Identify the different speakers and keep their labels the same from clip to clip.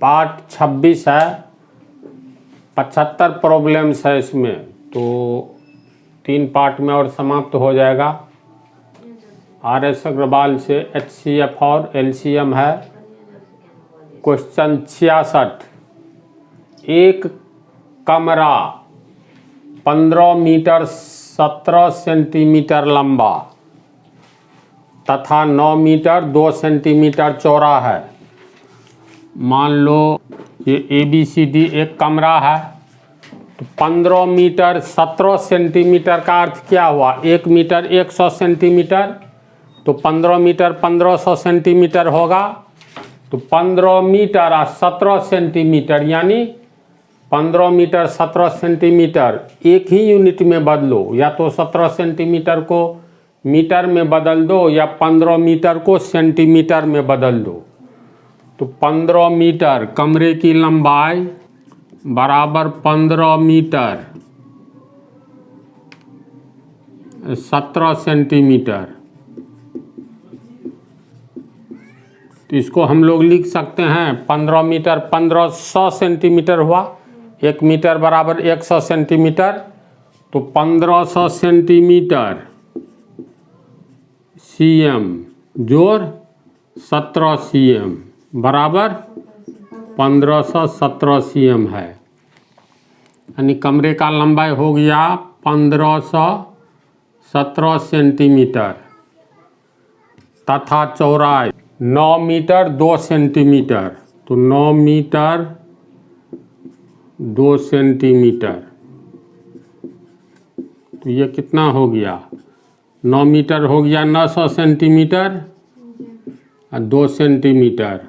Speaker 1: Part 26 है, 75 problems है इसमें, तो 3 पार्ट में और समाप्त हो जाएगा। RS अग्रवाल से HCF और LCM है। क्वेश्चन 66, एक कमरा 15 मीटर 17 सेंटीमीटर लंबा तथा 9 मीटर 2 सेंटीमीटर चौड़ा है। मान लो ये ABCD एक कमरा है, तो 15 मीटर 17 सेंटीमीटर का अर्थ क्या हुआ? 1 मीटर 100 सेंटीमीटर, तो 15 मीटर 1500 सेंटीमीटर होगा। तो 15 मीटर और 17 सेंटीमीटर यानी 15 मीटर 17 सेंटीमीटर एक ही यूनिट में बदलो, या तो 17 सेंटीमीटर को मीटर में बदल दो या 15 मीटर को सेंटीमीटर में बदल दो। तो 15 मीटर कमरे की लंबाई बराबर 15 मीटर 17 सेंटीमीटर। तो इसको हम लोग लिख सकते हैं 15 मीटर 1500 सेंटीमीटर हुआ, 1 मीटर बराबर 100 सेंटीमीटर, तो 1500 सेंटीमीटर CM जोड़ 17 CM बराबर 1517 CM है। यानी कमरे का लंबाई हो गया 1517 सेंटीमीटर तथा चौड़ाई 9 मीटर 2 सेंटीमीटर, तो 9 मीटर 2 सेंटीमीटर, तो ये कितना हो गया? 9 मीटर हो गया 900 सेंटीमीटर और 2 सेंटीमीटर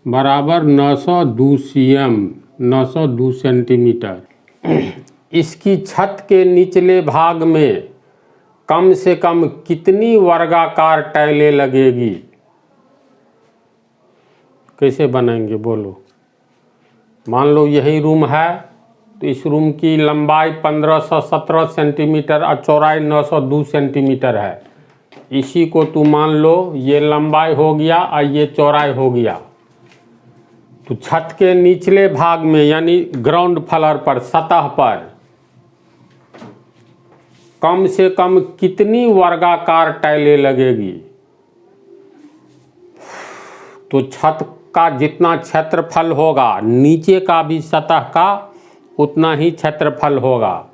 Speaker 1: बराबर 902 CM 902 सेंटीमीटर। इसकी छत के निचले भाग में कम से कम कितनी वर्गाकार टाइलें लगेगी? कैसे बनाएंगे बोलो? मान लो यही रूम है, तो इस रूम की लंबाई 1517 सेंटीमीटर और चौड़ाई 902 सेंटीमीटर है। इसी को तू मान लो ये लंबाई हो गया और ये चौड़ाई हो गया। तो छत के निचले भाग में यानी ग्राउंड फ्लोर पर, सतह पर कम से कम कितनी वर्गाकार टाइलें लगेगी? तो छत का जितना क्षेत्रफल होगा, नीचे का भी सतह का उतना ही क्षेत्रफल होगा।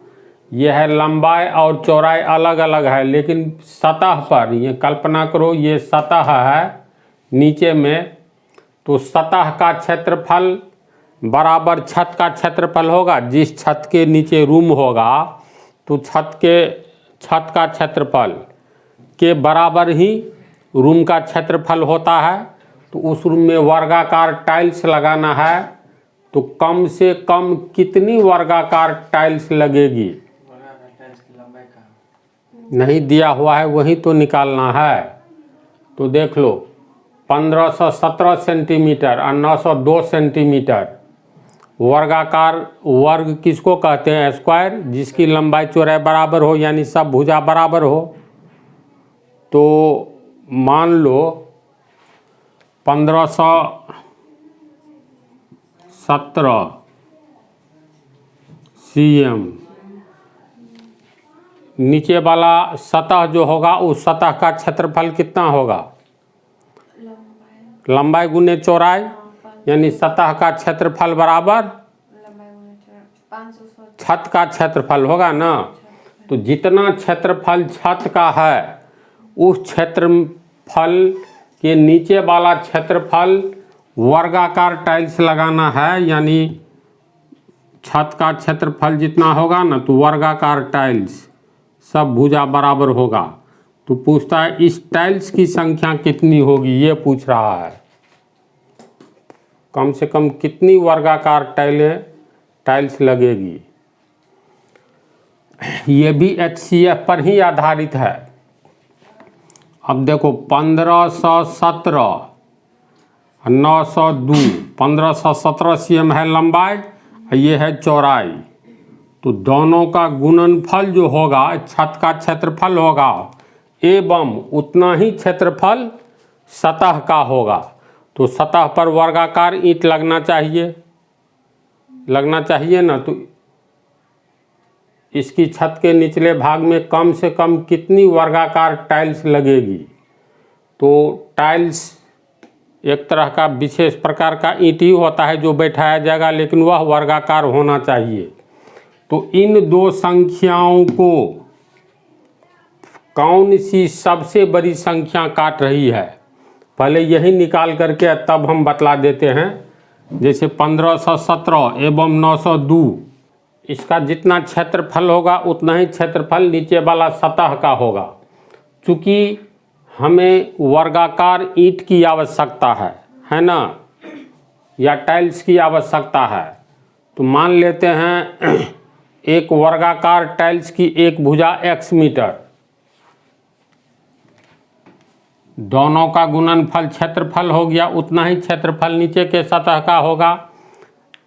Speaker 1: यह लंबाई और चौड़ाई अलग अलग है, लेकिन सतह पर ये कल्पना करो ये सतह है नीचे में, तो सतह का क्षेत्रफल बराबर छत का क्षेत्रफल होगा। जिस छत के नीचे रूम होगा तो छत का क्षेत्रफल के बराबर ही रूम का क्षेत्रफल होता है। तो उस रूम में वर्गाकार टाइल्स लगाना है, तो कम से कम कितनी वर्गाकार टाइल्स लगेगी? नहीं दिया हुआ है, वही तो निकालना है। तो देख लो 1517 सेंटीमीटर और 902 सेंटीमीटर वर्गाकार। वर्ग किसको कहते हैं? स्क्वायर, जिसकी लंबाई चौड़ाई बराबर हो, यानी सब भुजा बराबर हो। तो मान लो 1517 CM, नीचे वाला सतह जो होगा उस सतह का क्षेत्रफल कितना होगा? लंबाई गुने चौड़ाई, यानी सतह का क्षेत्रफल बराबर छत का क्षेत्रफल होगा ना। तो जितना क्षेत्रफल छत का है उस क्षेत्रफल के नीचे वाला क्षेत्रफल वर्गाकार टाइल्स लगाना है, यानी छत का क्षेत्रफल जितना होगा ना तो वर्गाकार टाइल्स सब भुजा बराबर होगा। तो पूछता है इस टाइल्स की संख्या कितनी होगी, ये पूछ रहा है। कम से कम कितनी वर्गाकार टाइल्स लगेगी? ये भी HCF पर ही आधारित है। अब देखो 1517 902, 1517 CM है लंबाई, ये है चौड़ाई। तो दोनों का गुणनफल जो होगा छत का क्षेत्रफल होगा एवं उतना ही क्षेत्रफल सतह का होगा, तो सतह पर वर्गाकार ईंट लगना चाहिए ना। तो इसकी छत के निचले भाग में कम से कम कितनी वर्गाकार टाइल्स लगेगी? तो टाइल्स एक तरह का विशेष प्रकार का ईंट ही होता है जो बैठाया जाएगा, लेकिन वह वर्गाकार होना चाहिए। तो इन दो संख्याओं को कौन सी सबसे बड़ी संख्या काट रही है, पहले यही निकाल करके तब हम बतला देते हैं। जैसे 1517 एवं 902, इसका जितना क्षेत्रफल होगा उतना ही क्षेत्रफल नीचे वाला सतह का होगा। चूँकि हमें वर्गाकार ईंट की आवश्यकता है ना, या टाइल्स की आवश्यकता है, तो मान लेते हैं एक वर्गाकार टाइल्स की एक भुजा x मीटर, दोनों का गुणनफल क्षेत्रफल हो गया, उतना ही क्षेत्रफल नीचे के सतह का होगा।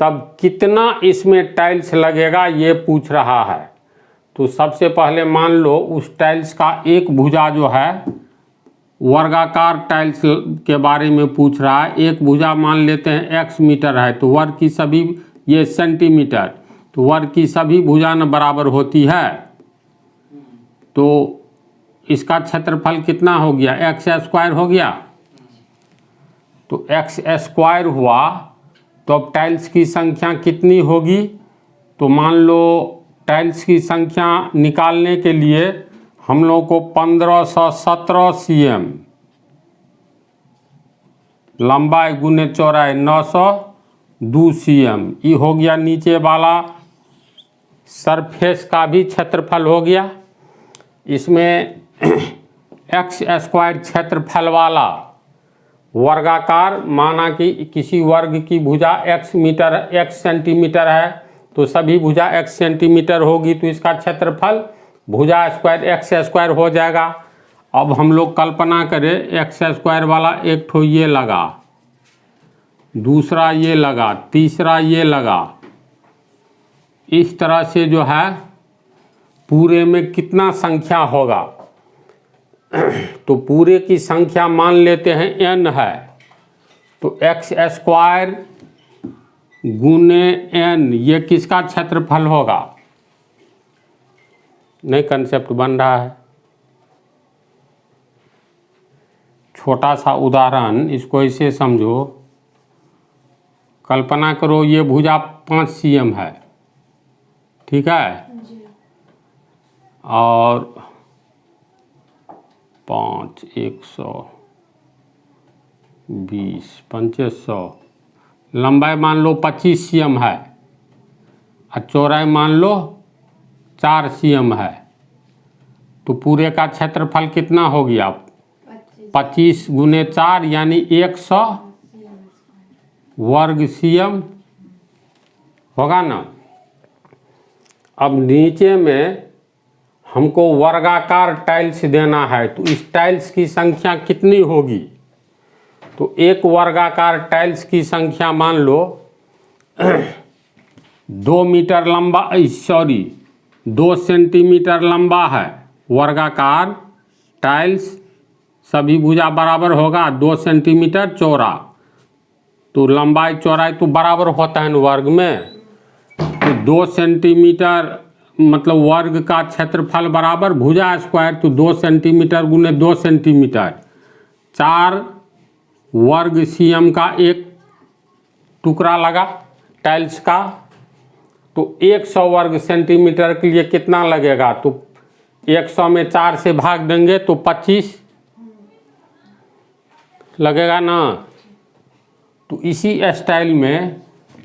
Speaker 1: तब कितना इसमें टाइल्स लगेगा ये पूछ रहा है। तो सबसे पहले मान लो उस टाइल्स का एक भुजा जो है, वर्गाकार टाइल्स के बारे में पूछ रहा है। एक भुजा मान लेते हैं x मीटर है, तो वर्ग की सभी, ये सेंटीमीटर, तो वर्ग की सभी भुजा न बराबर होती है। तो इसका क्षेत्रफल कितना हो गया? x स्क्वायर हो गया। तो x स्क्वायर हुआ, तो अब टाइल्स की संख्या कितनी होगी? तो मान लो टाइल्स की संख्या निकालने के लिए हम लोग को 1517 cm लंबाई गुने चौड़ाई 902 cm, ये हो गया नीचे वाला सरफेस का भी क्षेत्रफल हो गया। इसमें x स्क्वायर क्षेत्रफल वाला वर्गाकार, माना कि किसी वर्ग की भुजा x सेंटीमीटर है, तो सभी भुजा x सेंटीमीटर होगी, तो इसका क्षेत्रफल भुजा स्क्वायर x स्क्वायर हो जाएगा। अब हम लोग कल्पना करें x स्क्वायर वाला एक ठो ये लगा, दूसरा ये लगा, तीसरा ये लगा, इस तरह से जो है पूरे में कितना संख्या होगा? तो पूरे की संख्या मान लेते हैं n है, तो x स्क्वायर गुने n, ये किसका क्षेत्रफल होगा? नहीं कंसेप्ट बन रहा है। छोटा सा उदाहरण, इसको ऐसे समझो, कल्पना करो ये भुजा 5 cm है, ठीक है, और 5 120 500, लंबाई मान लो 25 cm है और चौड़ाई मान लो 4 cm है, तो पूरे का क्षेत्रफल कितना हो गया? 25 गुने 4 यानी 100 वर्ग cm होगा ना। अब नीचे में हमको वर्गाकार टाइल्स देना है, तो इस टाइल्स की संख्या कितनी होगी? तो एक वर्गाकार टाइल्स की संख्या मान लो 2 मीटर लंबा, 2 सेंटीमीटर लंबा है वर्गाकार टाइल्स, सभी भुजा बराबर होगा, 2 सेंटीमीटर चौड़ा, तो लंबाई चौड़ाई तो बराबर होता है न वर्ग में। तो 2 सेंटीमीटर मतलब वर्ग का क्षेत्रफल बराबर भुजा स्क्वायर, तो 2 सेंटीमीटर गुने 2 सेंटीमीटर, 4 वर्ग cm का एक टुकड़ा लगा टाइल्स का। तो 100 वर्ग सेंटीमीटर के लिए कितना लगेगा? तो 100 में 4 से भाग देंगे तो 25 लगेगा ना। तो इसी स्टाइल में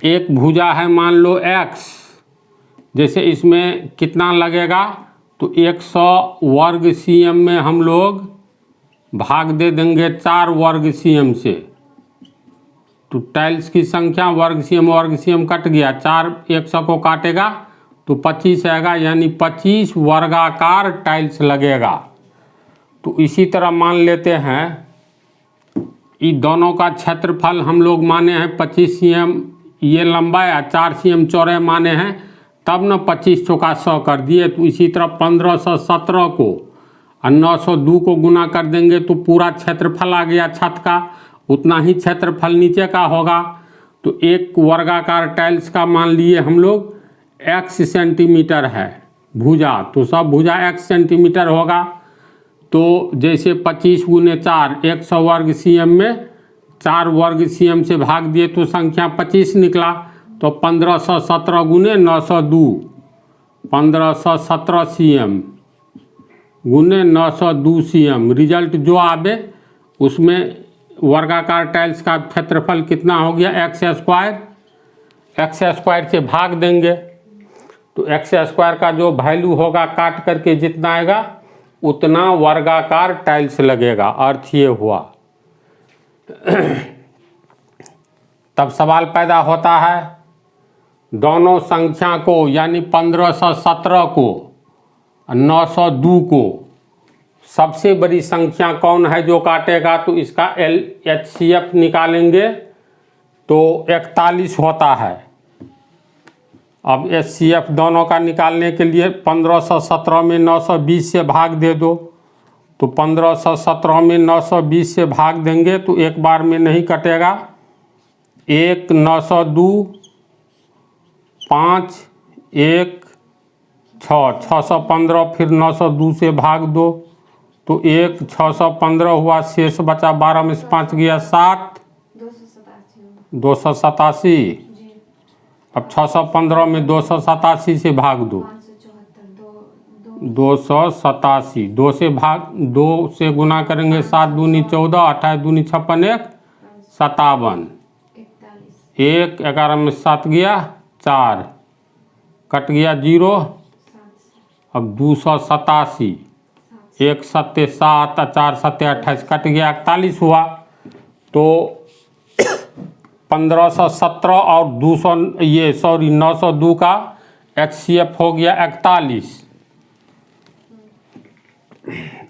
Speaker 1: एक भुजा है मान लो x, जैसे इसमें कितना लगेगा? तो 100 वर्ग cm में हम लोग भाग दे देंगे 4 वर्ग cm से, तो टाइल्स की संख्या वर्ग cm कट गया, 4 100 को काटेगा तो 25 आएगा, यानी 25 वर्गाकार टाइल्स लगेगा। तो इसी तरह मान लेते हैं इन दोनों का क्षेत्रफल हम लोग माने हैं 25 cm ये लंबाई या 4 cm चौड़ाई माने हैं, तब न 25 चौका 100 कर दिए। तो इसी तरह 1517 को और 902 को गुना कर देंगे तो पूरा क्षेत्रफल आ गया छत का, उतना ही क्षेत्रफल नीचे का होगा। तो एक वर्गाकार टाइल्स का मान लिए हम लोग x सेंटीमीटर है भुजा, तो सब भुजा x सेंटीमीटर होगा। तो जैसे 25 गुने 4 100 वर्ग cm में 4 वर्ग cm से भाग दिए तो संख्या 25 निकला। तो 1517 गुने 902 1517 cm गुने 902 cm, रिजल्ट जो आवे उसमें वर्गाकार टाइल्स का क्षेत्रफल कितना हो गया x स्क्वायर से भाग देंगे। तो x स्क्वायर का जो वैल्यू होगा काट करके जितना आएगा उतना वर्गाकार टाइल्स लगेगा। अर्थ ये हुआ। तब सवाल पैदा होता है दोनों संख्या को यानी 1517 को 902 को सबसे बड़ी संख्या कौन है जो काटेगा, तो इसका LHCF निकालेंगे तो 41 होता है। अब HCF दोनों का निकालने के लिए 1517 में 920 से भाग दे दो, तो 1517 में 920 से भाग देंगे तो एक बार में नहीं कटेगा। 1 902 5 1 6 615, फिर 902 से भाग दो तो 1 615 हुआ, शेष बचा 12 में से 5 गया 7 287। अब 615 में 287 से भाग दो 287, 2 से भाग 2 से गुना करेंगे 7 दूनी 14 28 दूनी 56 1 57, 1 11 में 7 गया 4 कट गया 0। अब 287 1 7 7 4 7 28 कट गया 41 हुआ। तो 1517 और 902 का HCF हो गया 41।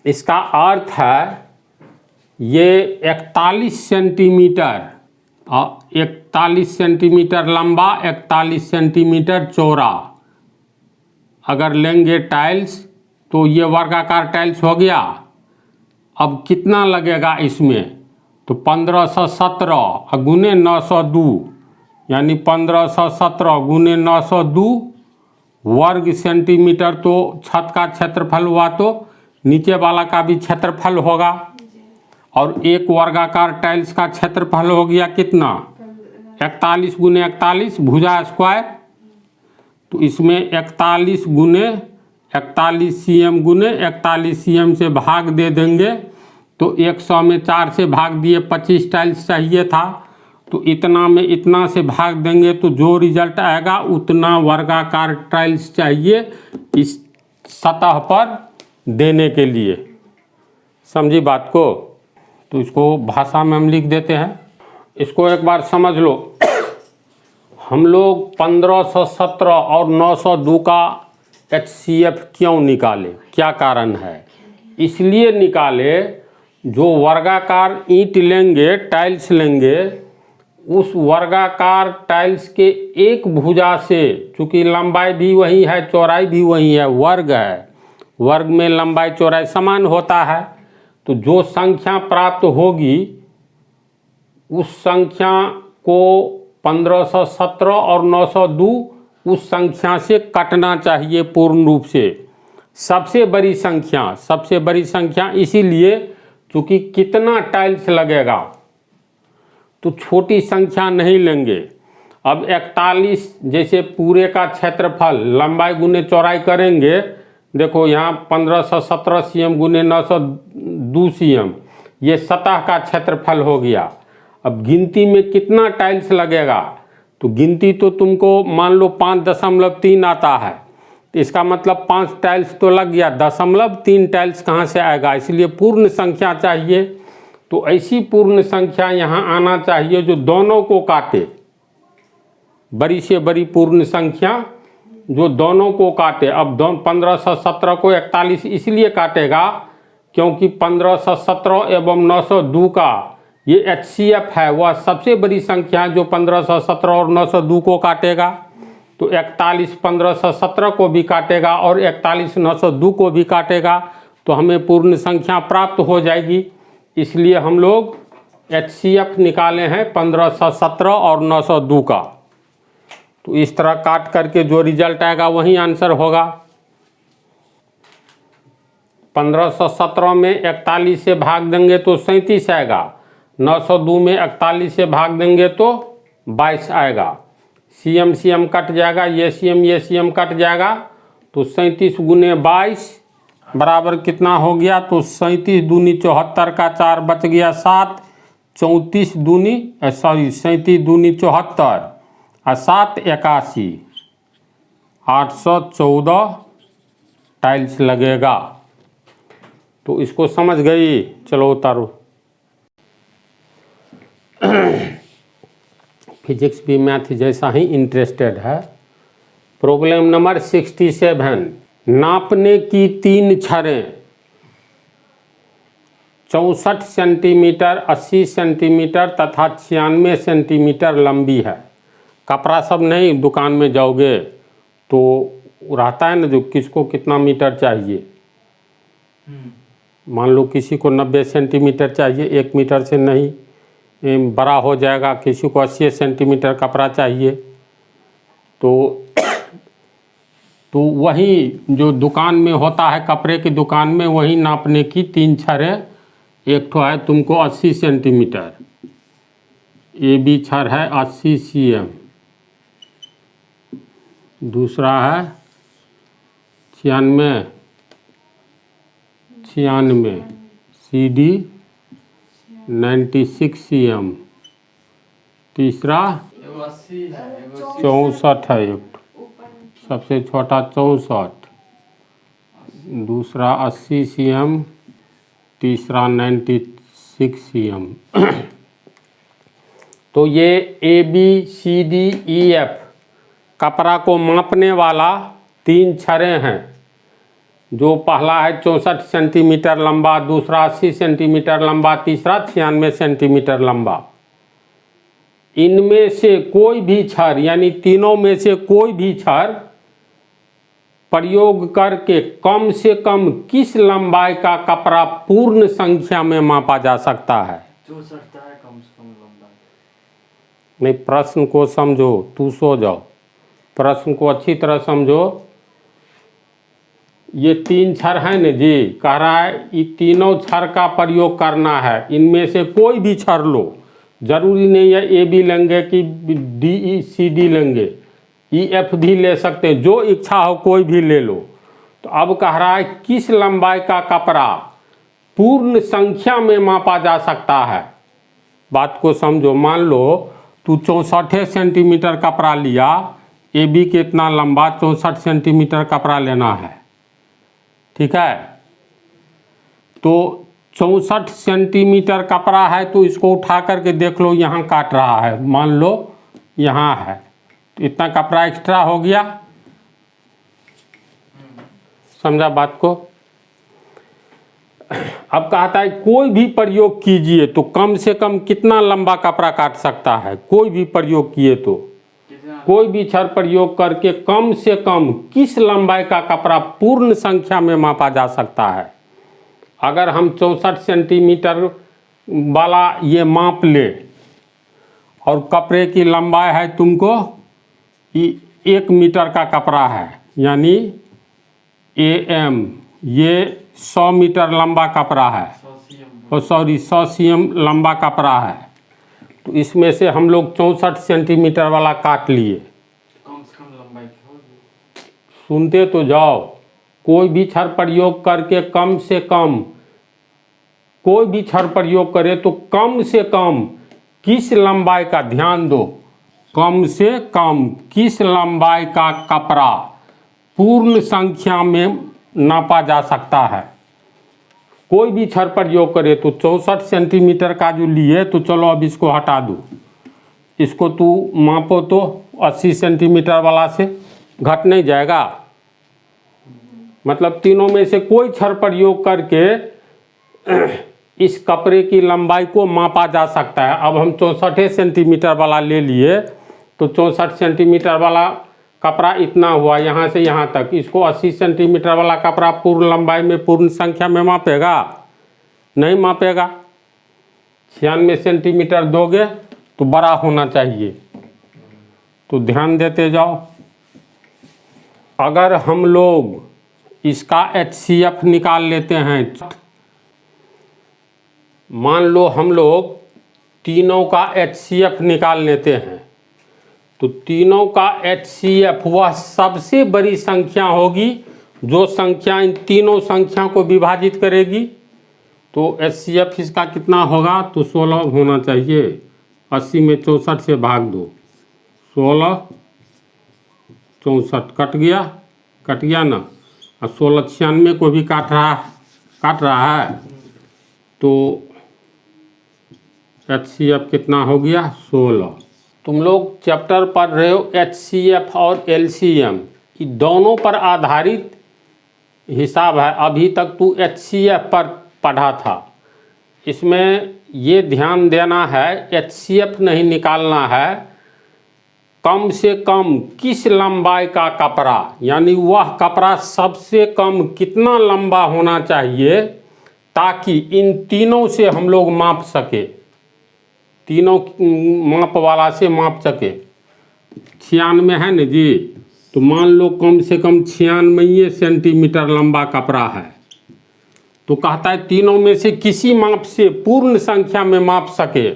Speaker 1: इसका अर्थ है ये 41 सेंटीमीटर 41 सेंटीमीटर लंबा 41 सेंटीमीटर चौड़ा अगर लेंगे टाइल्स तो ये वर्गाकार टाइल्स हो गया। अब कितना लगेगा इसमें, तो 1517 गुने 902 यानी 1517 गुने 902 वर्ग सेंटीमीटर, तो छत का क्षेत्रफल हुआ तो नीचे वाला का भी क्षेत्रफल होगा। और एक वर्गाकार टाइल्स का क्षेत्रफल हो गया कितना 41 गुने 41 भुजा स्क्वायर, तो इसमें 41 गुने 41 cm गुने 41 cm से भाग दे देंगे तो 100 में 4 से भाग दिए 25 टाइल्स चाहिए था, तो इतना में इतना से भाग देंगे तो जो रिजल्ट आएगा उतना वर्गाकार टाइल्स चाहिए इस सतह पर देने के लिए। समझी बात को? तो इसको भाषा में हम लिख देते हैं, इसको एक बार समझ लो। हम लोग 1517 और 902 का HCF क्यों निकाले, क्या कारण है? इसलिए निकाले जो वर्गाकार ईंट लेंगे टाइल्स लेंगे उस वर्गाकार टाइल्स के एक भुजा से, चूँकि लंबाई भी वही है चौड़ाई भी वही है, वर्ग है, वर्ग में लंबाई चौड़ाई समान होता है, तो जो संख्या प्राप्त होगी उस संख्या को 1517 और 902 उस संख्या से कटना चाहिए पूर्ण रूप से। सबसे बड़ी संख्या इसीलिए क्योंकि कितना टाइल्स लगेगा तो छोटी संख्या नहीं लेंगे। अब 41 जैसे पूरे का क्षेत्रफल लंबाई गुने चौड़ाई करेंगे, देखो यहाँ 1517 cm गुने 902 cm ये सतह का क्षेत्रफल हो गया। अब गिनती में कितना टाइल्स लगेगा, तो गिनती तो तुमको मान लो 5.3 आता है, तो इसका मतलब 5 टाइल्स तो लग गया, 0.3 टाइल्स कहाँ से आएगा, इसलिए पूर्ण संख्या चाहिए। तो ऐसी पूर्ण संख्या यहाँ आना चाहिए जो दोनों को काटे, बड़ी से बड़ी पूर्ण संख्या जो दोनों को काटे। अब 1517 को 41 इसलिए काटेगा क्योंकि 1517 एवं 902 का ये HCF है, वह सबसे बड़ी संख्या जो 1517 और 902 को काटेगा। तो 41 1517 को भी काटेगा और 41 902 को भी काटेगा, तो हमें पूर्ण संख्या प्राप्त हो जाएगी। इसलिए हम लोग HCF निकाले हैं 1517 और 902 का। तो इस तरह काट करके जो रिजल्ट आएगा वही आंसर होगा। 1517 में 41 से भाग देंगे तो 37 आएगा, 902 में 41 से भाग देंगे तो 22 आएगा। CM CM कट जाएगा, ये CM कट जाएगा, तो 37 गुने 22 बराबर कितना हो गया? तो 37 दूनी 74 का 4 बच गया 7, 37 दूनी 74 और 7 81, 814 टाइल्स लगेगा। तो इसको समझ गई? चलो उतारो। फिजिक्स भी मैथ जैसा ही इंटरेस्टेड है। प्रॉब्लम नंबर 67, नापने की 3 छड़ें 64 सेंटीमीटर, 80 सेंटीमीटर तथा 96 सेंटीमीटर लंबी है। कपड़ा सब नहीं, दुकान में जाओगे तो रहता है ना जो किसको कितना मीटर चाहिए। मान लो किसी को 90 सेंटीमीटर चाहिए, 1 मीटर से नहीं बड़ा हो जाएगा। किसी को 80 सेंटीमीटर कपड़ा चाहिए, तो वही जो दुकान में होता है, कपड़े की दुकान में, वही नापने की 3 छड़ें। एक तो है तुमको 80 सेंटीमीटर, AB छड़ है 80 cm, दूसरा है 96 CD 96 cm, तीसरा 64 है, सबसे छोटा 64, दूसरा 80 cm, तीसरा 96 cm। तो ये ABCDEF कपड़ा को मापने वाला 3 छड़ें हैं। जो पहला है 64 सेंटीमीटर लंबा, दूसरा 80 सेंटीमीटर लंबा, तीसरा 96 सेंटीमीटर लंबा। इनमें से कोई भी छड़, यानी तीनों में से कोई भी छड़ प्रयोग करके कम से कम किस लंबाई का कपड़ा पूर्ण संख्या में मापा जा सकता है?
Speaker 2: जो सकता है कम से कम लंबाई।
Speaker 1: नहीं, प्रश्न को समझो, तू सो जाओ, प्रश्न को अच्छी तरह समझो। ये 3 छड़ है न जी, कह रहा है ये तीनों छड़ का प्रयोग करना है। इनमें से कोई भी छड़ लो, जरूरी नहीं है AB लेंगे कि DE लेंगे, EF भी ले सकते हैं, जो इच्छा हो कोई भी ले लो। तो अब कह रहा है किस लंबाई का कपड़ा पूर्ण संख्या में मापा जा सकता है। बात को समझो। मान लो तू 64 सेंटीमीटर कपड़ा लिया, AB कितना लंबा 64 सेंटीमीटर कपड़ा लेना है, ठीक है। तो 64 सेंटीमीटर कपड़ा है, तो इसको उठा करके देख लो, यहाँ काट रहा है, मान लो यहाँ है, तो इतना कपड़ा एक्स्ट्रा हो गया। समझा बात को? अब कहता है कोई भी प्रयोग कीजिए तो कम से कम कितना लंबा कपड़ा काट सकता है। कोई भी प्रयोग किए तो, कोई भी छड़ प्रयोग करके कम से कम किस लंबाई का कपड़ा पूर्ण संख्या में मापा जा सकता है। अगर हम 64 सेंटीमीटर वाला ये माप ले और कपड़े की लंबाई है तुमको 1 मीटर का कपड़ा है, यानी AM, ये 100 मीटर लंबा कपड़ा है, और 100 cm लंबा कपड़ा है। तो इसमें से हम लोग 64 सेंटीमीटर वाला काट लिए।
Speaker 2: कम से कम लंबाई की होगी।
Speaker 1: सुनते तो जाओ। कोई भी छड़ प्रयोग करके कम से कम, कोई भी छड़ प्रयोग करे तो कम से कम किस लंबाई का, ध्यान दो, कम से कम किस लंबाई का कपड़ा पूर्ण संख्या में नापा जा सकता है। कोई भी छड़ प्रयोग करे तो 64 सेंटीमीटर का जो लिए, तो चलो अब इसको हटा दो, इसको तू मापो तो 80 सेंटीमीटर वाला से घट नहीं जाएगा। मतलब तीनों में से कोई छड़ प्रयोग करके इस कपड़े की लंबाई को मापा जा सकता है। अब हम 64 सेंटीमीटर वाला ले लिए, तो 64 सेंटीमीटर वाला कपड़ा इतना हुआ यहाँ से यहाँ तक, इसको 80 सेंटीमीटर वाला कपड़ा पूर्ण लंबाई में पूर्ण संख्या में मापेगा? नहीं मापेगा। 96 सेंटीमीटर दोगे तो बड़ा होना चाहिए, तो ध्यान देते जाओ। अगर हम लोग इसका HCF निकाल लेते हैं, मान लो हम लोग तीनों का HCF निकाल लेते हैं, तो तीनों का HCF वह सबसे बड़ी संख्या होगी जो संख्या इन तीनों संख्या को विभाजित करेगी। तो HCF इसका कितना होगा? तो 16 होना चाहिए। 80 में 64 से भाग दो, 16 64 कट गया ना। और 16 96 को भी काट रहा है, तो HCF कितना हो गया? 16। तुम लोग चैप्टर पढ़ रहे हो HCF और LCM, ये दोनों पर आधारित हिसाब है। अभी तक तू HCF पर पढ़ा था, इसमें ये ध्यान देना है HCF नहीं निकालना है, कम से कम किस लंबाई का कपड़ा, यानी वह कपड़ा सबसे कम कितना लंबा होना चाहिए ताकि इन तीनों से हम लोग माप सके, तीनों माप वाला से माप सके। 96 है न जी, तो मान लो कम से कम 96 सेंटीमीटर लंबा कपड़ा है, तो कहता है तीनों में से किसी माप से पूर्ण संख्या में माप सके।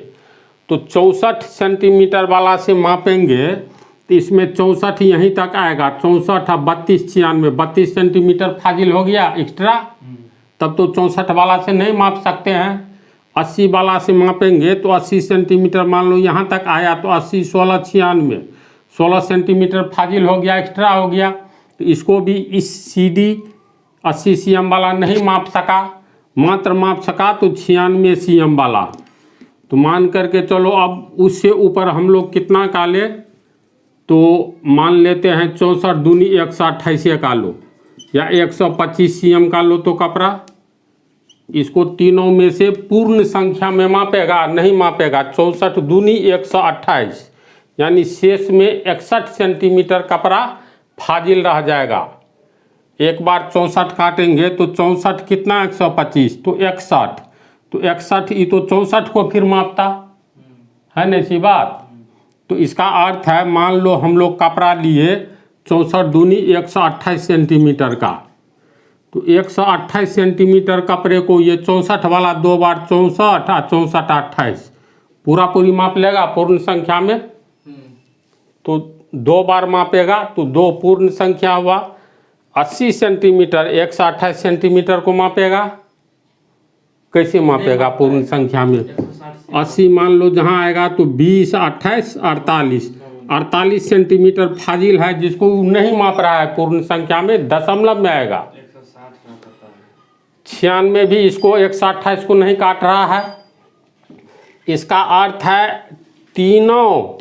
Speaker 1: तो 64 सेंटीमीटर वाला से मापेंगे तो इसमें 64 यहीं तक आएगा। 64 और 32 96, 32 सेंटीमीटर फाजिल हो गया एक्स्ट्रा, तब तो 64 वाला से नहीं माप सकते हैं। 80 वाला से मापेंगे तो 80 सेंटीमीटर मान लो यहाँ तक आया, तो 80 16 96, 16 सेंटीमीटर फाजिल हो गया, एक्स्ट्रा हो गया। तो इसको भी इस CD 80 cm वाला नहीं माप सका, मात्र माप सका तो 96 cm वाला। तो मान करके चलो अब उससे ऊपर हम लोग कितना का ले, तो मान लेते हैं 64 दूनी 128 का लो, या 125 cm का लो तो कपड़ा। इसको तीनों में से पूर्ण संख्या में मापेगा? नहीं मापेगा। 64 दूनी 128, यानी शेष में 61 सेंटीमीटर कपड़ा फाजिल रह जाएगा। एक बार 64 काटेंगे तो 64 कितना 125, तो 61, तो 61 ये तो 64 को फिर मापता है ना, ऐसी बात। तो इसका अर्थ है मान लो हम लोग कपड़ा लिए 64 दूनी 128 सेंटीमीटर का, तो 128 सेंटीमीटर कपड़े को ये 64 वाला 2 बार 64 और 64 28 पूरा पूरी माप लेगा पूर्ण संख्या में। तो 2 बार मापेगा तो 2 पूर्ण संख्या हुआ। 80 सेंटीमीटर 128 सेंटीमीटर को मापेगा, कैसे मापेगा पूर्ण संख्या में? 80 मान लो जहाँ आएगा तो 20 28 48 सेंटीमीटर फाजिल है, जिसको नहीं माप रहा है पूर्ण संख्या में, दशमलव में आएगा। 96 भी इसको 128 को नहीं काट रहा है। इसका अर्थ है तीनों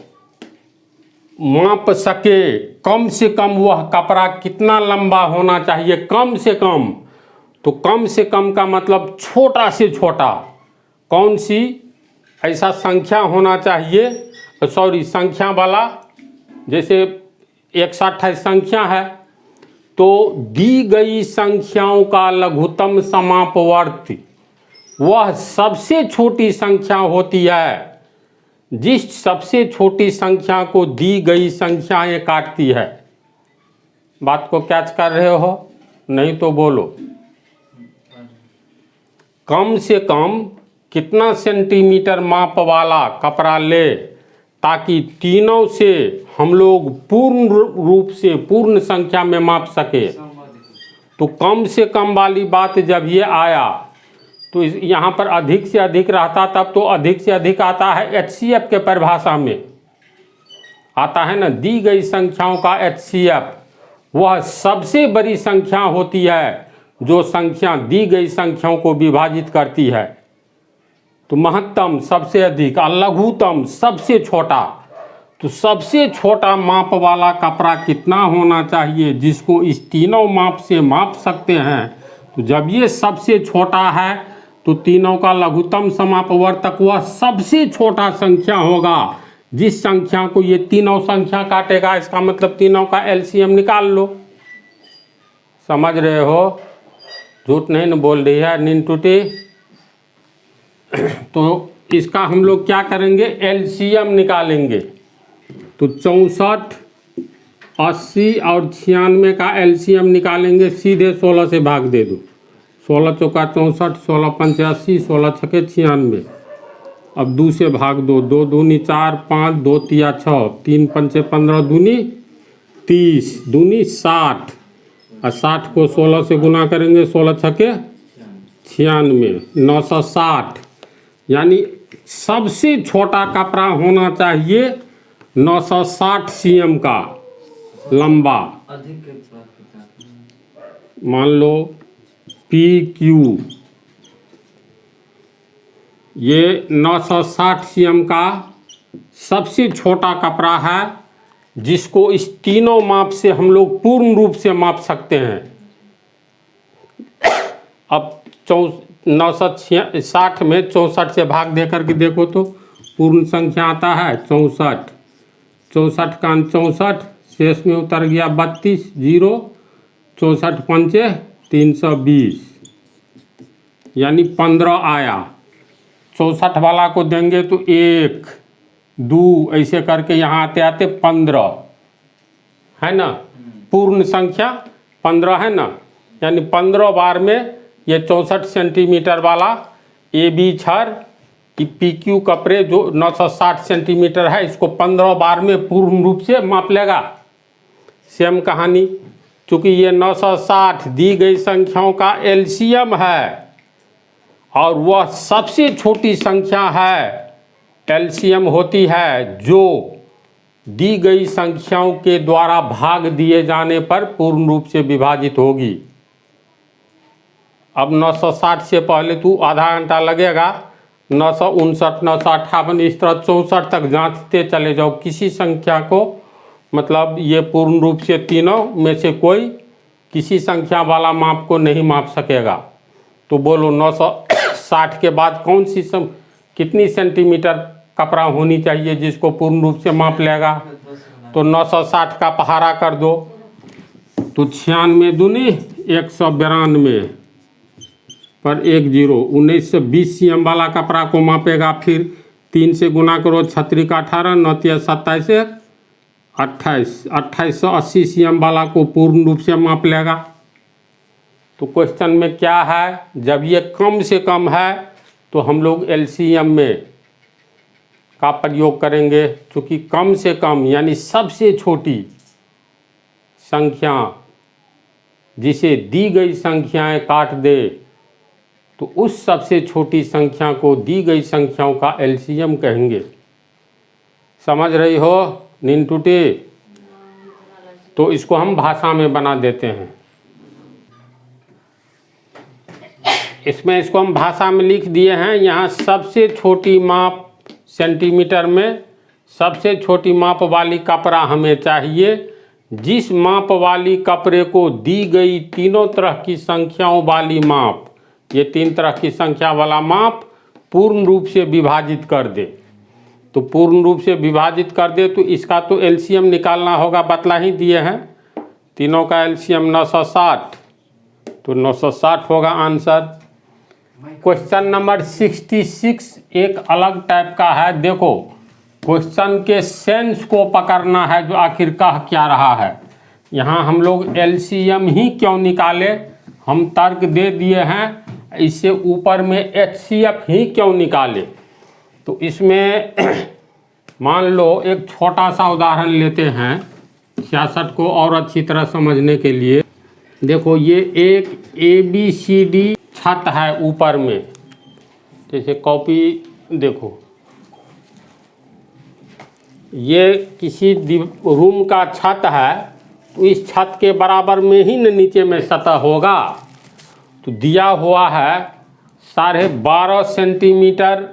Speaker 1: माप सके, कम से कम वह कपड़ा कितना लंबा होना चाहिए, कम से कम। तो कम से कम का मतलब छोटा से छोटा, कौन सी ऐसा संख्या होना चाहिए, सॉरी संख्या वाला, जैसे 128 संख्या है तो दी गई संख्याओं का लघुत्तम समापवर्ती वह सबसे छोटी संख्या होती है जिस सबसे छोटी संख्या को दी गई संख्याएं काटती है। बात को कैच कर रहे हो? नहीं तो बोलो। कम से कम कितना सेंटीमीटर माप वाला कपड़ा ले ताकि तीनों से हम लोग पूर्ण रूप से पूर्ण संख्या में माप सके। तो कम से कम वाली बात जब ये आया तो यहाँ पर अधिक से अधिक रहता, तब तो अधिक से अधिक आता है HCF के परिभाषा में आता है ना, दी गई संख्याओं का HCF वह सबसे बड़ी संख्या होती है जो संख्या दी गई संख्याओं को विभाजित करती है। तो महत्तम सबसे अधिक और लघुत्तम सबसे छोटा। तो सबसे छोटा माप वाला कपड़ा कितना होना चाहिए जिसको इस तीनों माप से माप सकते हैं। तो जब ये सबसे छोटा है तो तीनों का लघुत्तम समापवर्तक वह सबसे छोटा संख्या होगा जिस संख्या को ये तीनों संख्या काटेगा, इसका मतलब तीनों का एलसीएम निकाल लो। समझ रहे हो? झूठ नहीं न बोल रही है नींद टूटी। तो इसका हम लोग क्या करेंगे, एलसीएम निकालेंगे। तो 64, 80 और 96 का एलसीएम निकालेंगे। सीधे 16 से भाग दे दो। 16 चौका 64, 16 पंचे 80, 16 छके 96। अब 2 से भाग दो। 2 दूनी 4, 5, 2 तिया 6, 3 पंचे 15, दूनी 30, दूनी 60। और 60 को 16 से गुना करेंगे। 16 छके 96, 960। यानी सबसे छोटा कपड़ा होना चाहिए 960 सीएम का लंबा।
Speaker 2: अधिक के साथ
Speaker 1: मान लो पी क्यू, ये 960 सीएम का सबसे छोटा कपड़ा है, जिसको इस तीनों माप से हम लोग पूर्ण रूप से माप सकते हैं। अब 960 में 64 से भाग दे करके देखो तो पूर्ण संख्या आता है 64। 64 का 64, शेष में उतर गया 32, 0, 64 पंचे 320, यानी 15 आया। 64 वाला को देंगे तो 1, 2 ऐसे करके यहाँ आते आते 15 है ना। पूर्ण संख्या 15 है ना, यानी 15 बार में ये 64 सेंटीमीटर वाला ए बी छर की पी क्यू कपड़े जो 960 सेंटीमीटर है, इसको 15 बार में पूर्ण रूप से माप लेगा। सेम कहानी, चूँकि ये 960 दी गई संख्याओं का एलसीएम है और वह सबसे छोटी संख्या है, एलसीएम होती है जो दी गई संख्याओं के द्वारा भाग दिए जाने पर पूर्ण रूप से विभाजित होगी। अब 960 से पहले तू आधा घंटा लगेगा, 959, 958 इस तरह 64 तक जांचते चले जाओ। किसी संख्या को मतलब ये पूर्ण रूप से तीनों में से कोई किसी संख्या वाला माप को नहीं माप सकेगा। तो बोलो 960 के बाद कौन सी कितनी सेंटीमीटर कपड़ा होनी चाहिए जिसको पूर्ण रूप से माप लेगा? तो 960 का पहाड़ा कर दो तो 96 दूनी 192 पर 1 0, 1920 सीएम वाला कपड़ा को मापेगा। फिर 3 से गुना करो, 36 का 18, 9 तिया 27, 28, 2880 सीएम वाला को पूर्ण रूप से माप लेगा। तो क्वेश्चन में क्या है, जब ये कम से कम है तो हम लोग एलसीएम में का प्रयोग करेंगे। क्योंकि कम से कम यानी सबसे छोटी संख्या जिसे दी गई संख्याएं काट दे, तो उस सबसे छोटी संख्या को दी गई संख्याओं का एलसीएम कहेंगे। समझ रही हो नींद टूटी? तो इसको हम भाषा में बना देते हैं। इसमें इसको हम भाषा में लिख दिए हैं। यहाँ सबसे छोटी माप सेंटीमीटर में सबसे छोटी माप वाली कपड़ा हमें चाहिए, जिस माप वाली कपड़े को दी गई तीनों तरह की संख्याओं वाली माप, ये 3 तरह की संख्या वाला माप पूर्ण रूप से विभाजित कर दे। तो पूर्ण रूप से विभाजित कर दे तो इसका तो एलसीएम निकालना होगा, बतला ही दिए हैं। तीनों का एलसीएम 960, तो 960 होगा आंसर। क्वेश्चन नंबर 66 एक अलग टाइप का है। देखो, क्वेश्चन के सेंस को पकड़ना है, जो आखिर कह क्या रहा है। यहाँ हम लोग एलसीएम ही क्यों निकाले, हम तर्क दे दिए हैं। इससे ऊपर में एचसीएफ ही क्यों निकाले, तो इसमें मान लो एक छोटा सा उदाहरण लेते हैं 66 को और अच्छी तरह समझने के लिए। देखो, ये एक ABCD छत है ऊपर में, जैसे कॉपी देखो, ये किसी रूम का छत है, तो इस छत के बराबर में ही न नीचे में सतह होगा। तो दिया हुआ है 12.5 सेंटीमीटर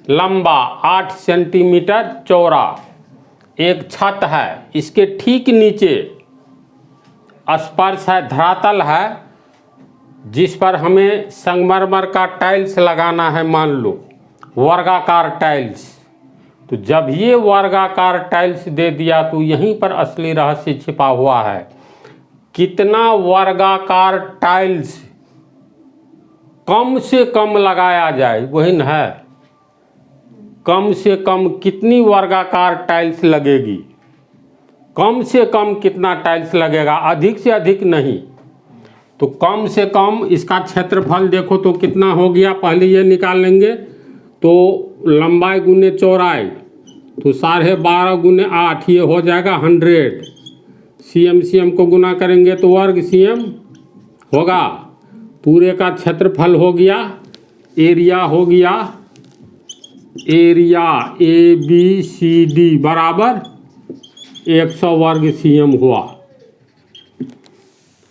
Speaker 1: लंबा, 8 सेंटीमीटर चौड़ा एक छत है। इसके ठीक नीचे स्पर्श है, धरातल है, जिस पर हमें संगमरमर का टाइल्स लगाना है। मान लो वर्गाकार टाइल्स, तो जब ये वर्गाकार टाइल्स दे दिया तो यहीं पर असली रहस्य छिपा हुआ है। कितना वर्गाकार टाइल्स कम से कम लगाया जाए, वही न है। कम से कम कितनी वर्गाकार टाइल्स लगेगी, कम से कम कितना टाइल्स लगेगा, अधिक से अधिक नहीं। तो कम से कम इसका क्षेत्रफल देखो तो कितना हो गया, पहले ये निकाल लेंगे। तो लंबाई गुने चौड़ाई तो 12.5 गुने 8 ये हो जाएगा 100। CM को गुना करेंगे तो वर्ग CM होगा। पूरे का क्षेत्रफल हो गया, एरिया हो गया, एरिया ABCD बराबर 100 वर्ग CM हुआ।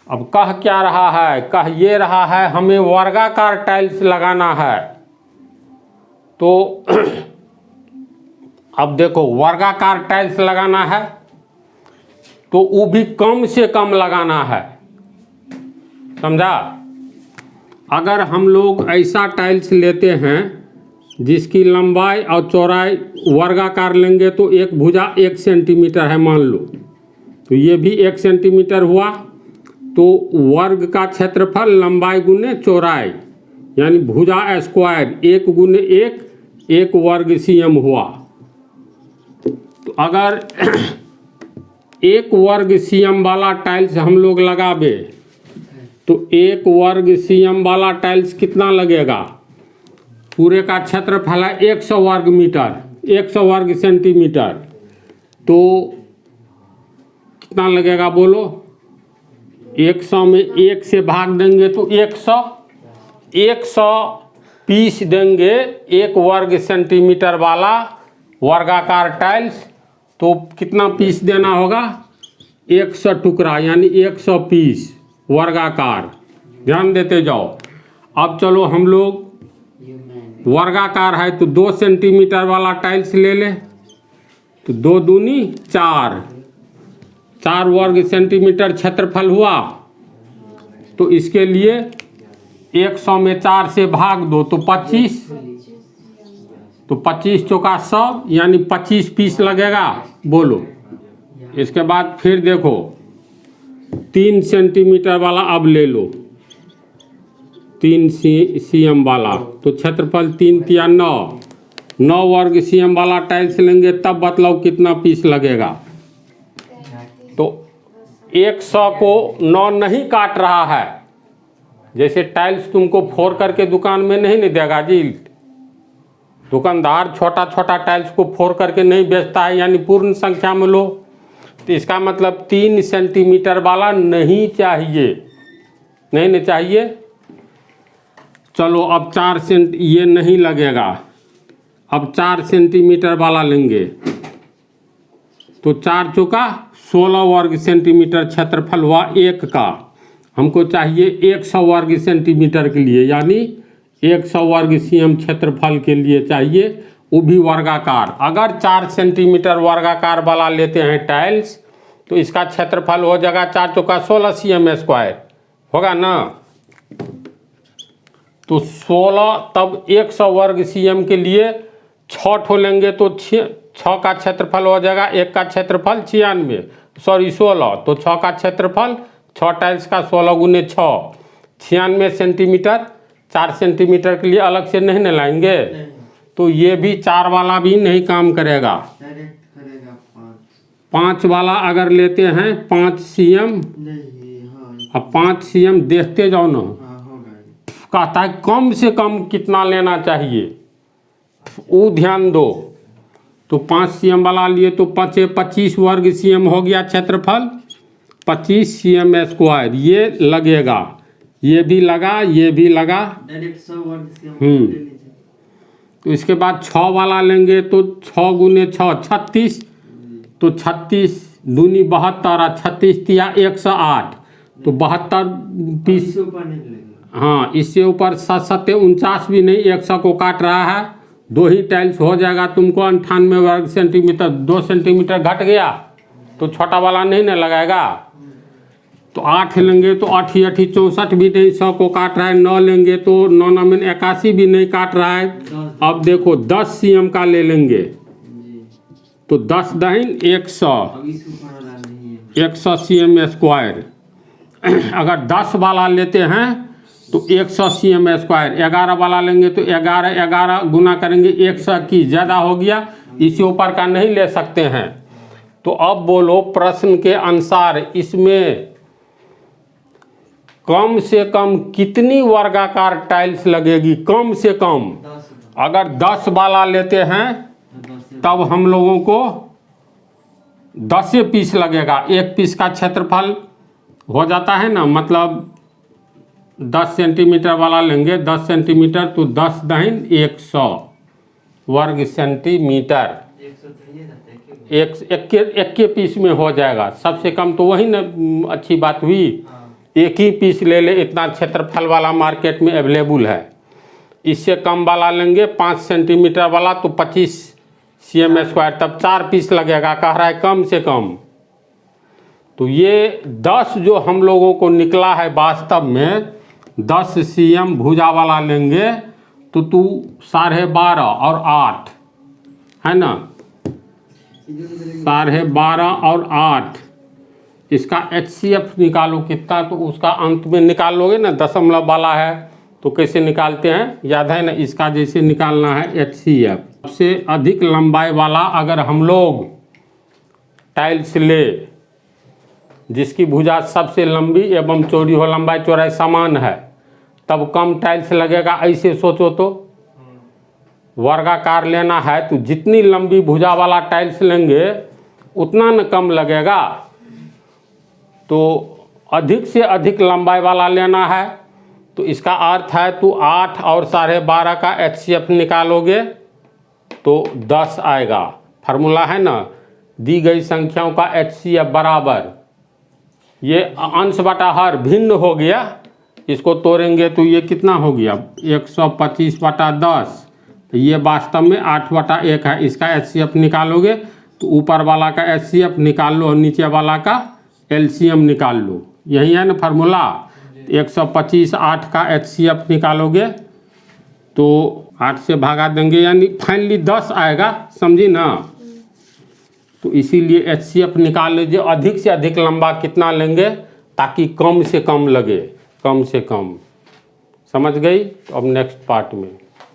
Speaker 1: अब कह क्या रहा है, कह ये रहा है हमें वर्गाकार टाइल्स लगाना है। तो अब देखो वर्गाकार टाइल्स लगाना है तो वो भी कम से कम लगाना है, समझा। अगर हम लोग ऐसा टाइल्स लेते हैं जिसकी लंबाई और चौड़ाई वर्गाकार लेंगे तो एक भुजा 1 सेंटीमीटर है मान लो, तो ये भी 1 सेंटीमीटर हुआ। तो वर्ग का क्षेत्रफल लंबाई गुने चौड़ाई यानी भुजा स्क्वायर 1 गुने 1 वर्ग CM हुआ। तो अगर 1 वर्ग CM वाला टाइल्स हम लोग लगावे तो 1 वर्ग CM वाला टाइल्स कितना लगेगा, पूरे का क्षेत्रफल है 100 वर्ग मीटर, 100 वर्ग सेंटीमीटर। तो कितना लगेगा बोलो, 100 में 1 से भाग देंगे तो 100 पीस देंगे 1 वर्ग सेंटीमीटर वाला वर्गाकार टाइल्स। तो कितना पीस देना होगा, 100 टुकड़ा यानी 100 पीस वर्गाकार। ध्यान देते जाओ। अब चलो हम लोग वर्गाकार है तो 2 सेंटीमीटर वाला टाइल्स ले ले, तो 2 दूनी 4 वर्ग सेंटीमीटर क्षेत्रफल हुआ। तो इसके लिए 100 में 4 से भाग दो तो 25, तो 25 चौका 100 यानी 25 पीस लगेगा बोलो। इसके बाद फिर देखो 3 सेंटीमीटर वाला अब ले लो, 3 CM वाला, तो क्षेत्रफल 3 तिया 9 वर्ग CM वाला टाइल्स लेंगे तब बतलाओ कितना पीस लगेगा। तो 100 को 9 नहीं काट रहा है, जैसे टाइल्स तुमको फोड़ करके दुकान में नहीं देगा जी। दुकानदार छोटा छोटा टाइल्स को फोड़ करके नहीं बेचता है, यानी पूर्ण संख्या में लो। तो इसका मतलब 3 सेंटीमीटर वाला नहीं चाहिए, नहीं चाहिए। चलो अब 4 सेंट ये नहीं लगेगा, अब 4 सेंटीमीटर वाला लेंगे तो 4 चौका 16 वर्ग सेंटीमीटर क्षेत्रफल हुआ 1 का। हमको चाहिए 100 वर्ग सेंटीमीटर के लिए, यानी 100 वर्ग CM क्षेत्रफल के लिए चाहिए, वो भी वर्गाकार। अगर 4 सेंटीमीटर वर्गाकार वाला लेते हैं टाइल्स तो इसका क्षेत्रफल हो जाएगा 4 चौका 16 CM स्क्वायर होगा ना। तो 16 तब 100 वर्ग CM के लिए 6 ठो लेंगे तो 6 का क्षेत्रफल हो जाएगा, 1 का क्षेत्रफल 16, तो 6 का क्षेत्रफल 6 टाइल्स का 16 गुने 6 96 सेंटीमीटर। 4 सेंटीमीटर के लिए अलग से नहीं न लाएंगे, तो ये भी 4 वाला भी नहीं काम करेगा। 5 वाला अगर लेते हैं 5 CM, अब 5 CM देखते जाओ ना, कहता है कम से कम कितना लेना चाहिए, वो ध्यान दो। तो 5 CM वाला लिए तो 25 वर्ग CM हो गया क्षेत्रफल, 25 CM स्क्वायर ये लगेगा, ये भी लगा, ये भी लगा। तो इसके बाद 6 वाला लेंगे तो 6 गुने 6 36, तो 36 दूनी 72 और 36 तिया 108, तो 72 पीस। हाँ, इससे ऊपर 7 7 49 भी नहीं, 100 को काट रहा है। 2 ही टाइल्स हो जाएगा तुमको 98 वर्ग सेंटीमीटर। 2 सेंटीमीटर घट गया तो छोटा वाला नहीं ना लगाएगा। तो 8 लेंगे तो 8 8 64 भी नहीं, 100 को काट रहा है। 9 लेंगे तो 9 9 81 भी नहीं काट रहा है। अब देखो 10 CM का ले लेंगे तो 10 दहिन 100,
Speaker 2: अब इस ऊपर वाला नहीं है।
Speaker 1: 100 cm²। अगर 10 वाला लेते हैं तो 100 cm², 11 वाला लेंगे तो 11 गुना करेंगे 121, ज़्यादा हो गया, इसी ऊपर का नहीं ले सकते हैं। तो अब बोलो प्रश्न के अनुसार इसमें कम से कम कितनी वर्गाकार टाइल्स लगेगी? कम से कम
Speaker 2: 10
Speaker 1: अगर 10 वाला लेते हैं तब हम लोगों को 10 पीस लगेगा। एक पीस का क्षेत्रफल हो जाता है ना, मतलब 10 सेंटीमीटर वाला लेंगे, 10 सेंटीमीटर तो 10 दहिन 100 वर्ग सेंटीमीटर।
Speaker 2: 100 चाहिए रहता है
Speaker 1: एक के पीस में हो जाएगा। सबसे कम तो वही ना अच्छी बात हुई। एक ही पीस ले ले, इतना क्षेत्रफल वाला मार्केट में अवेलेबल है। इससे कम वाला लेंगे 5 सेंटीमीटर वाला तो 25 cm², तब 4 पीस लगेगा, कह रहा है कम से कम। तो ये 10 जो हम लोगों को निकला है वास्तव में 10 cm भुजा वाला लेंगे तो तू 12.5 और 8 है ना, 12.5 और 8, इसका HCF निकालो कितना, तो उसका अंत में निकाल लोगे ना। दशमलव वाला है तो कैसे निकालते हैं याद है ना, इसका जैसे निकालना है HCF। सबसे अधिक लंबाई वाला अगर हम लोग टाइल्स ले जिसकी भुजा सबसे लंबी एवं चौड़ी हो, लंबाई चौड़ाई समान है, तब कम टाइल्स लगेगा। ऐसे सोचो तो वर्गाकार लेना है तो जितनी लंबी भुजा वाला टाइल्स लेंगे उतना न कम लगेगा। तो अधिक से अधिक लंबाई वाला लेना है तो इसका अर्थ है तो 8 और 12.5 का HCF निकालोगे तो 10 आएगा। फार्मूला है ना, दी गई संख्याओं का HCF बराबर, ये अंश बटा हर भिन्न हो गया, इसको तोड़ेंगे तो ये कितना हो गया 125/10, तो ये वास्तव में 8/1 है। इसका HCF निकालोगे तो ऊपर वाला का HCF निकाल लो और नीचे वाला का LCM निकाल लो। यही है ना फार्मूला। 125 8 का HCF निकालोगे तो 8 से भागा देंगे यानी फाइनली 10 आएगा, समझी ना। तो इसीलिए HCF निकाल लीजिए, अधिक से अधिक लंबा कितना लेंगे ताकि कम से कम लगे, कम से कम। समझ गई? तो अब नेक्स्ट पार्ट में